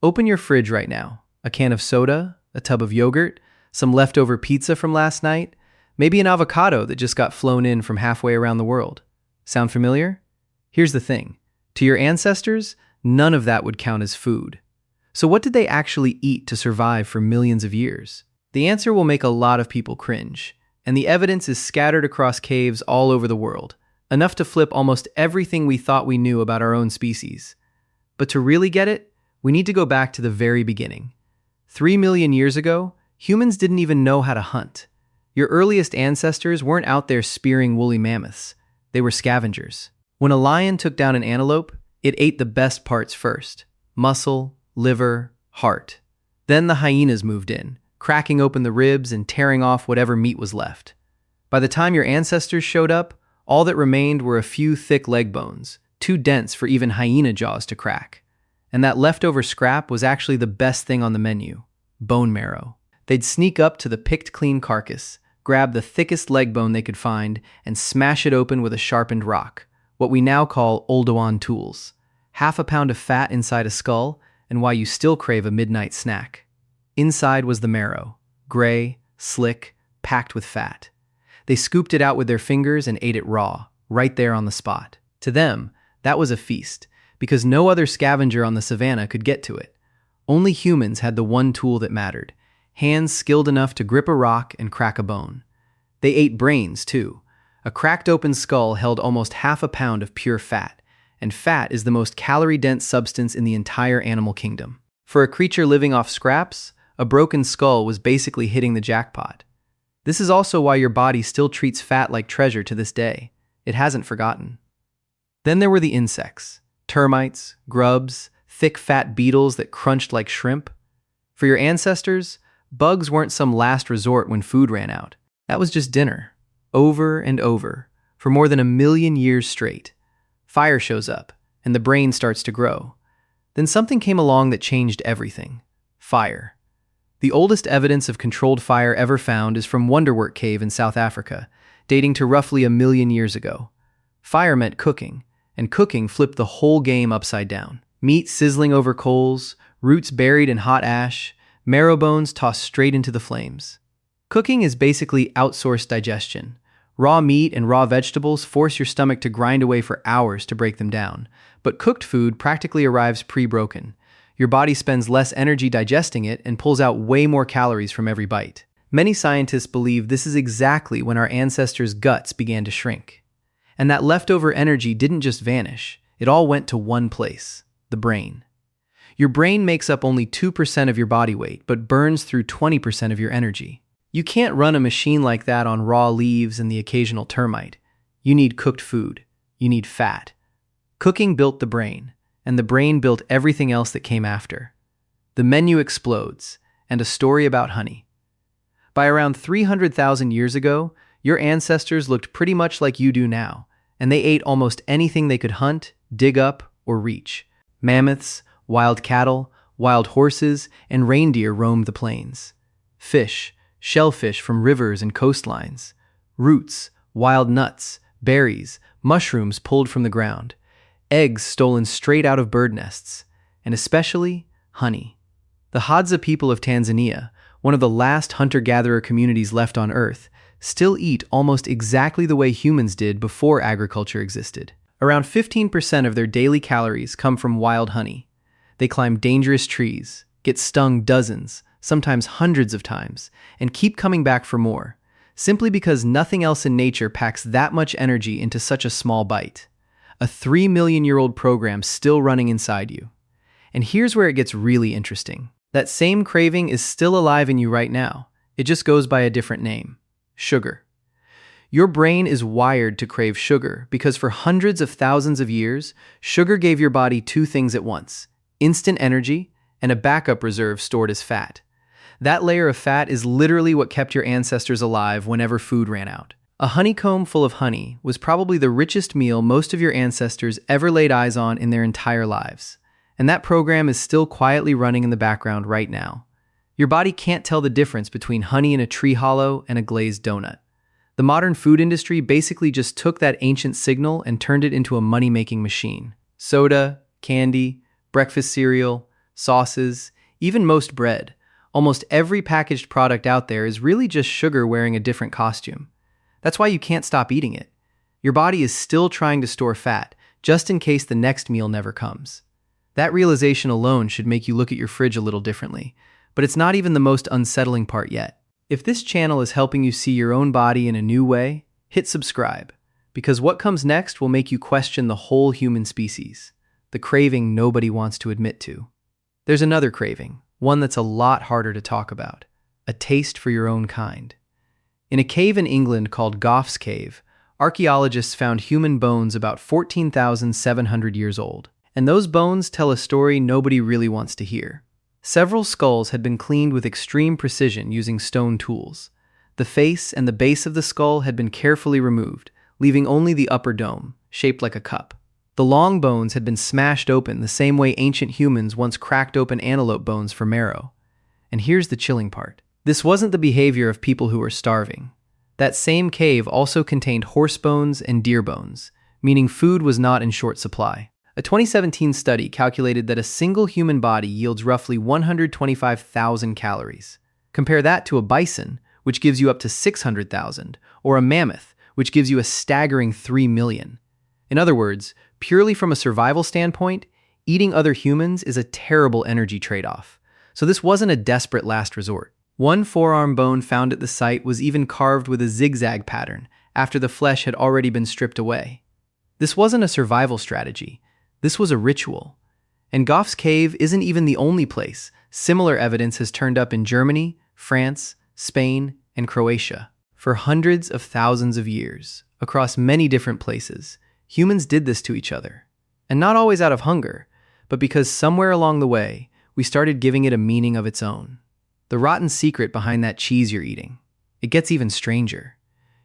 Open your fridge right now. A can of soda, a tub of yogurt, some leftover pizza from last night, maybe an avocado that just got flown in from halfway around the world. Sound familiar? Here's the thing. To your ancestors, none of that would count as food. So what did they actually eat to survive for millions of years? The answer will make a lot of people cringe, and the evidence is scattered across caves all over the world, enough to flip almost everything we thought we knew about our own species. But to really get it, we need to go back to the very beginning. 3 million years ago, humans didn't even know how to hunt. Your earliest ancestors weren't out there spearing woolly mammoths. They were scavengers. When a lion took down an antelope, it ate the best parts first: muscle, liver, heart. Then the hyenas moved in, cracking open the ribs and tearing off whatever meat was left. By the time your ancestors showed up, all that remained were a few thick leg bones, too dense for even hyena jaws to crack. And that leftover scrap was actually the best thing on the menu: bone marrow. They'd sneak up to the picked clean carcass, grab the thickest leg bone they could find, and smash it open with a sharpened rock, what we now call Oldowan tools. Half a pound of fat inside a skull, and why you still crave a midnight snack. Inside was the marrow, gray, slick, packed with fat. They scooped it out with their fingers and ate it raw, right there on the spot. To them, that was a feast, because no other scavenger on the savannah could get to it. Only humans had the one tool that mattered: hands skilled enough to grip a rock and crack a bone. They ate brains, too. A cracked open skull held almost half a pound of pure fat, and fat is the most calorie-dense substance in the entire animal kingdom. For a creature living off scraps, a broken skull was basically hitting the jackpot. This is also why your body still treats fat like treasure to this day. It hasn't forgotten. Then there were the insects: termites, grubs, thick fat beetles that crunched like shrimp. For your ancestors, bugs weren't some last resort when food ran out. That was just dinner, over and over, for more than 1 million years straight. Fire shows up, and the brain starts to grow. Then something came along that changed everything: fire. The oldest evidence of controlled fire ever found is from Wonderwork Cave in South Africa, dating to roughly 1 million years ago. Fire meant cooking, and cooking flipped the whole game upside down. Meat sizzling over coals, roots buried in hot ash, marrow bones tossed straight into the flames. Cooking is basically outsourced digestion. Raw meat and raw vegetables force your stomach to grind away for hours to break them down, but cooked food practically arrives pre-broken. Your body spends less energy digesting it and pulls out way more calories from every bite. Many scientists believe this is exactly when our ancestors' guts began to shrink. And that leftover energy didn't just vanish, it all went to one place: the brain. Your brain makes up only 2% of your body weight, but burns through 20% of your energy. You can't run a machine like that on raw leaves and the occasional termite. You need cooked food. You need fat. Cooking built the brain, and the brain built everything else that came after. The menu explodes, and a story about honey. By around 300,000 years ago, your ancestors looked pretty much like you do now, and they ate almost anything they could hunt, dig up, or reach. Mammoths, wild cattle, wild horses, and reindeer roamed the plains. Fish, shellfish from rivers and coastlines. Roots, wild nuts, berries, mushrooms pulled from the ground. Eggs stolen straight out of bird nests, and especially honey. The Hadza people of Tanzania, one of the last hunter-gatherer communities left on Earth, still eat almost exactly the way humans did before agriculture existed. Around 15% of their daily calories come from wild honey. They climb dangerous trees, get stung dozens, sometimes hundreds of times, and keep coming back for more, simply because nothing else in nature packs that much energy into such a small bite. A 3-million-year-old program still running inside you. And here's where it gets really interesting. That same craving is still alive in you right now. It just goes by a different name: sugar. Your brain is wired to crave sugar because for hundreds of thousands of years, sugar gave your body two things at once: instant energy and a backup reserve stored as fat. That layer of fat is literally what kept your ancestors alive whenever food ran out. A honeycomb full of honey was probably the richest meal most of your ancestors ever laid eyes on in their entire lives. And that program is still quietly running in the background right now. Your body can't tell the difference between honey in a tree hollow and a glazed donut. The modern food industry basically just took that ancient signal and turned it into a money-making machine. Soda, candy, breakfast cereal, sauces, even most bread. Almost every packaged product out there is really just sugar wearing a different costume. That's why you can't stop eating it. Your body is still trying to store fat, just in case the next meal never comes. That realization alone should make you look at your fridge a little differently, but it's not even the most unsettling part yet. If this channel is helping you see your own body in a new way, hit subscribe, because what comes next will make you question the whole human species, the craving nobody wants to admit to. There's another craving, one that's a lot harder to talk about, a taste for your own kind. In a cave in England called Gough's cave, archaeologists found human bones about 14,700 years old. And those bones tell a story nobody really wants to hear. Several skulls had been cleaned with extreme precision using stone tools. The face and the base of the skull had been carefully removed, leaving only the upper dome, shaped like a cup. The long bones had been smashed open the same way ancient humans once cracked open antelope bones for marrow. And here's the chilling part. This wasn't the behavior of people who were starving. That same cave also contained horse bones and deer bones, meaning food was not in short supply. A 2017 study calculated that a single human body yields roughly 125,000 calories. Compare that to a bison, which gives you up to 600,000, or a mammoth, which gives you a staggering 3 million. In other words, purely from a survival standpoint, eating other humans is a terrible energy trade-off. So this wasn't a desperate last resort. One forearm bone found at the site was even carved with a zigzag pattern after the flesh had already been stripped away. This wasn't a survival strategy. This was a ritual. And Gough's cave isn't even the only place. Similar evidence has turned up in Germany, France, Spain, and Croatia. For hundreds of thousands of years, across many different places, humans did this to each other. And not always out of hunger, but because somewhere along the way, we started giving it a meaning of its own. The rotten secret behind that cheese you're eating. It gets even stranger.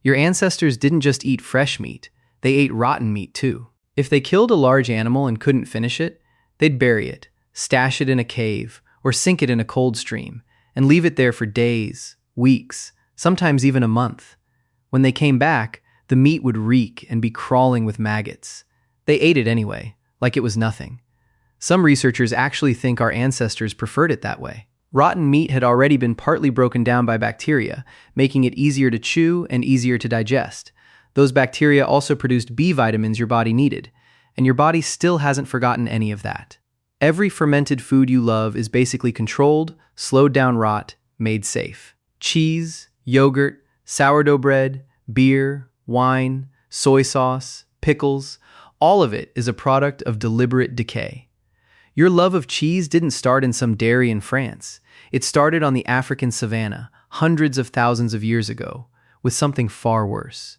Your ancestors didn't just eat fresh meat, they ate rotten meat too. If they killed a large animal and couldn't finish it, they'd bury it, stash it in a cave, or sink it in a cold stream, and leave it there for days, weeks, sometimes even a month. When they came back, the meat would reek and be crawling with maggots. They ate it anyway, like it was nothing. Some researchers actually think our ancestors preferred it that way. Rotten meat had already been partly broken down by bacteria, making it easier to chew and easier to digest. Those bacteria also produced B vitamins your body needed, and your body still hasn't forgotten any of that. Every fermented food you love is basically controlled, slowed down rot, made safe. Cheese, yogurt, sourdough bread, beer, wine, soy sauce, pickles, all of it is a product of deliberate decay. Your love of cheese didn't start in some dairy in France. It started on the African savanna, hundreds of thousands of years ago, with something far worse.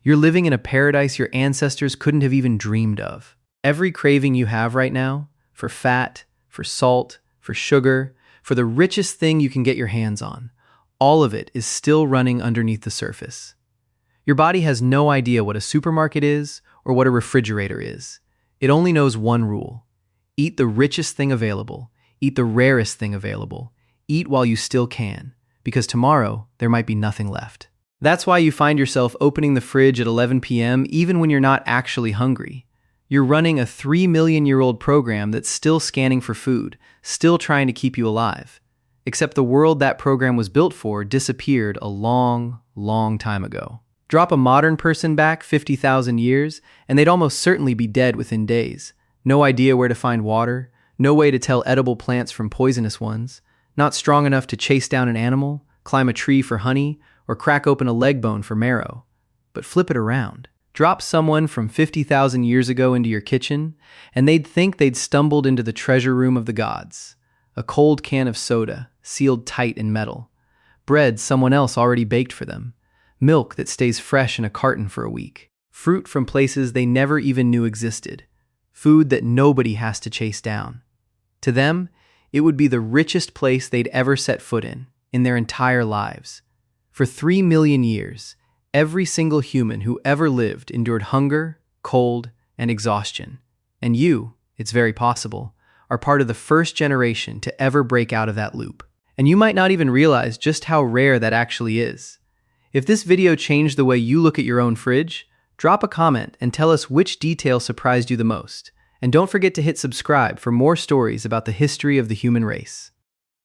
You're living in a paradise your ancestors couldn't have even dreamed of. Every craving you have right now, for fat, for salt, for sugar, for the richest thing you can get your hands on, all of it is still running underneath the surface. Your body has no idea what a supermarket is or what a refrigerator is. It only knows one rule. Eat the richest thing available. Eat the rarest thing available. Eat while you still can, because tomorrow there might be nothing left. That's why you find yourself opening the fridge at 11 p.m. even when you're not actually hungry. You're running a 3 million-year-old program that's still scanning for food, still trying to keep you alive. Except the world that program was built for disappeared a long, long time ago. Drop a modern person back 50,000 years, and they'd almost certainly be dead within days. No idea where to find water, no way to tell edible plants from poisonous ones, not strong enough to chase down an animal, climb a tree for honey, or crack open a leg bone for marrow. But flip it around. Drop someone from 50,000 years ago into your kitchen, and they'd think they'd stumbled into the treasure room of the gods. A cold can of soda, sealed tight in metal. Bread someone else already baked for them. Milk that stays fresh in a carton for a week. Fruit from places they never even knew existed. Food that nobody has to chase down. To them, it would be the richest place they'd ever set foot in their entire lives. For 3 million years, every single human who ever lived endured hunger, cold, and exhaustion. And you, it's very possible, are part of the first generation to ever break out of that loop. And you might not even realize just how rare that actually is. If this video changed the way you look at your own fridge, drop a comment and tell us which detail surprised you the most. And don't forget to hit subscribe for more stories about the history of the human race.